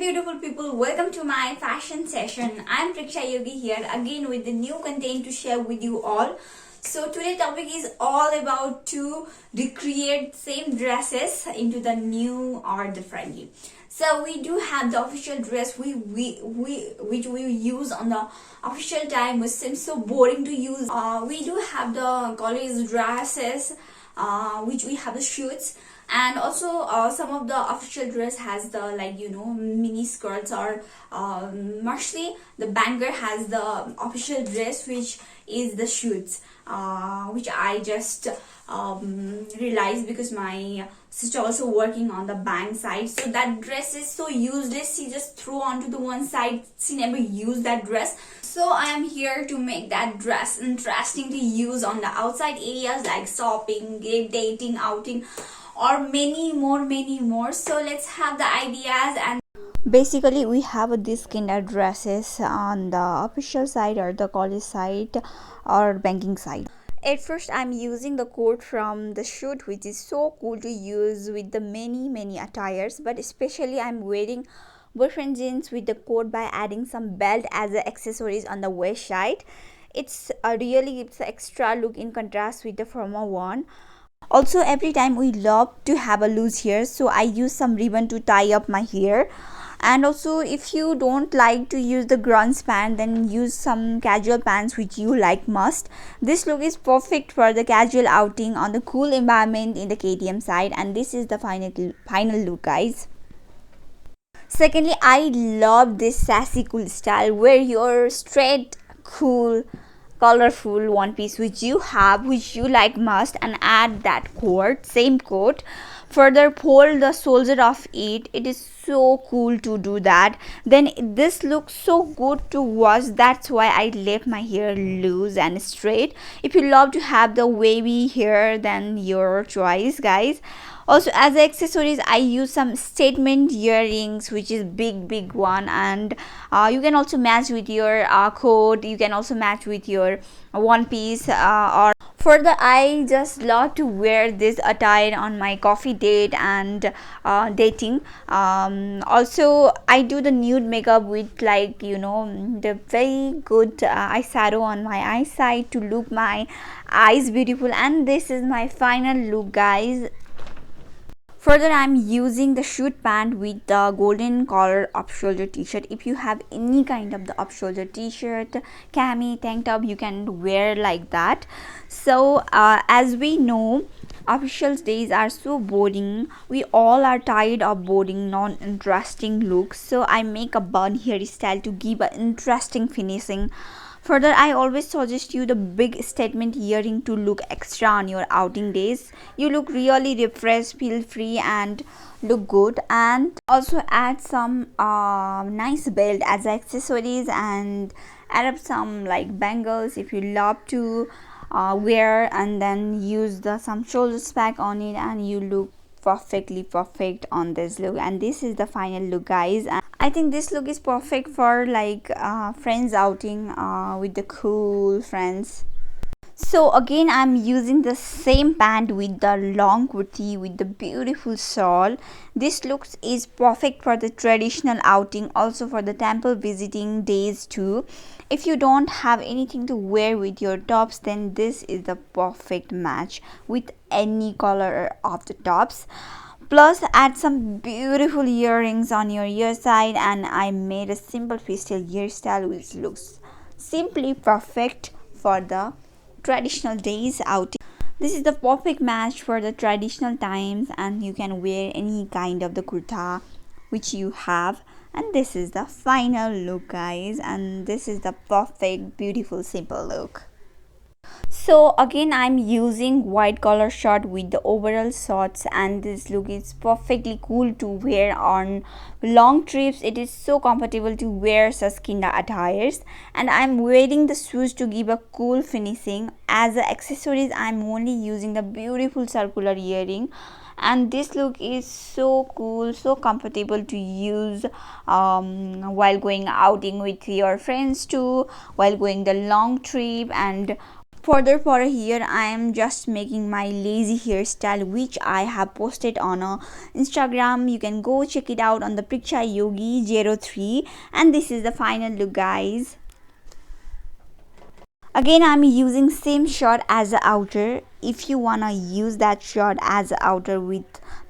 beautiful people, welcome to my fashion session. I'm Priksha Yogi here again with the new content to share with you all. So today topic is all about to recreate same dresses into the new or the friendly. So we do have the official dress which we use on the official time, which seems so boring to use. We do have the college dresses, which we have the shoots, and also some of the official dress has the mini skirts, or mostly the banger has the official dress which is the shoots, which I just realized because my sister also working on the bank side. So that dress is so useless, she just threw onto the one side, she never used that dress. So I am here to make that dress interesting to use on the outside areas like shopping, dating, outing, or many more. So let's have the ideas. And basically we have this kind of dresses on the official side or the college side or banking side. At first I'm using the coat from the shoot, which is so cool to use with the many attires, but especially I'm wearing boyfriend jeans with the coat by adding some belt as a accessories on the waist side. It's really gives an extra look in contrast with the former one. Also, every time we love to have a loose hair, so I use some ribbon to tie up my hair. And also, if you don't like to use the grunge pant, then use some casual pants which you like must. This look is perfect for the casual outing on the cool environment in the KTM side, and this is the final look, guys. Secondly, I love this sassy cool style where you're straight, cool, colorful one piece which you have, which you like must, and add that coat, same coat. Further pull the shoulder of it. It is so cool to do that. Then this looks so good to wash. That's why I left my hair loose and straight. If you love to have the wavy hair, then your choice, guys. Also, as accessories I use some statement earrings, which is big one, and you can also match with your coat, you can also match with your one piece, or further I just love to wear this attire on my coffee date and dating. Also I do the nude makeup with the very good eyeshadow on my eyeside to look my eyes beautiful, and this is my final look, guys. Further, I'm using the shoot pant with the golden color up shoulder t-shirt. If you have any kind of the up shoulder t-shirt, cami, tank top, you can wear like that. So as we know, official days are so boring. We all are tired of boring, non-interesting looks. So I make a bun hairstyle to give an interesting finishing. Further, I always suggest you the big statement earring to look extra on your outing days. You look really refreshed, feel free, and look good. And also add some nice belt as accessories, and add up some like bangles if you love to wear, and then use the some shoulder pack on it, and you look perfect on this look. And this is the final look, guys. And I think this look is perfect for like friends outing with the cool friends. So again I'm using the same pant with the long kurti with the beautiful shawl. This look is perfect for the traditional outing, also for the temple visiting days too. If you don't have anything to wear with your tops, then this is the perfect match with any color of the tops. Plus add some beautiful earrings on your ear side, and I made a simple pastel hairstyle which looks simply perfect for the traditional days outing. This is the perfect match for the traditional times, and you can wear any kind of the kurta which you have. And this is the final look, guys, and this is the perfect beautiful simple look. So again I'm using white color shirt with the overall shorts, and this look is perfectly cool to wear on long trips. It is so comfortable to wear such kind of attires, and I'm wearing the shoes to give a cool finishing. As accessories I'm only using the beautiful circular earring, and this look is so cool, so comfortable to use while going outing with your friends too, while going the long trip, and For here, I am just making my lazy hairstyle, which I have posted on Instagram. You can go check it out on the Priksha Yogi 03, and this is the final look, guys. Again, I'm using same short as the outer. If you wanna use that short as the outer with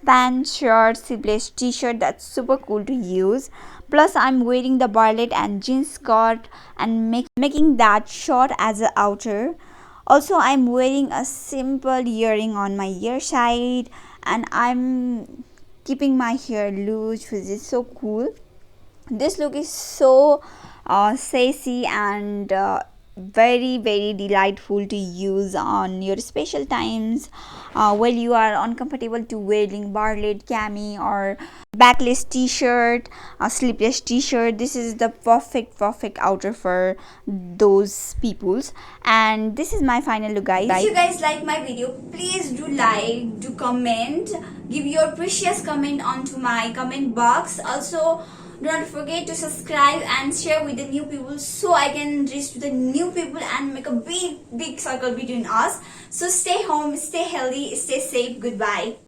pants, shirt, sleeveless t-shirt, that's super cool to use. Plus, I'm wearing the barlet and jeans skirt and making that short as the outer. Also, I'm wearing a simple earring on my ear side, and I'm keeping my hair loose, which is so cool. This look is so sassy and very delightful to use on your special times while you are uncomfortable to wearing barlet, cami, or backless t-shirt, sleeveless t-shirt. This is the perfect outer for those peoples. And this is my final look, guys. If you guys like my video, please do like, do comment, give your precious comment onto my comment box. Also, do not forget to subscribe and share with the new people, so I can reach to the new people and make a big circle between us. So stay home, stay healthy, stay safe. Goodbye.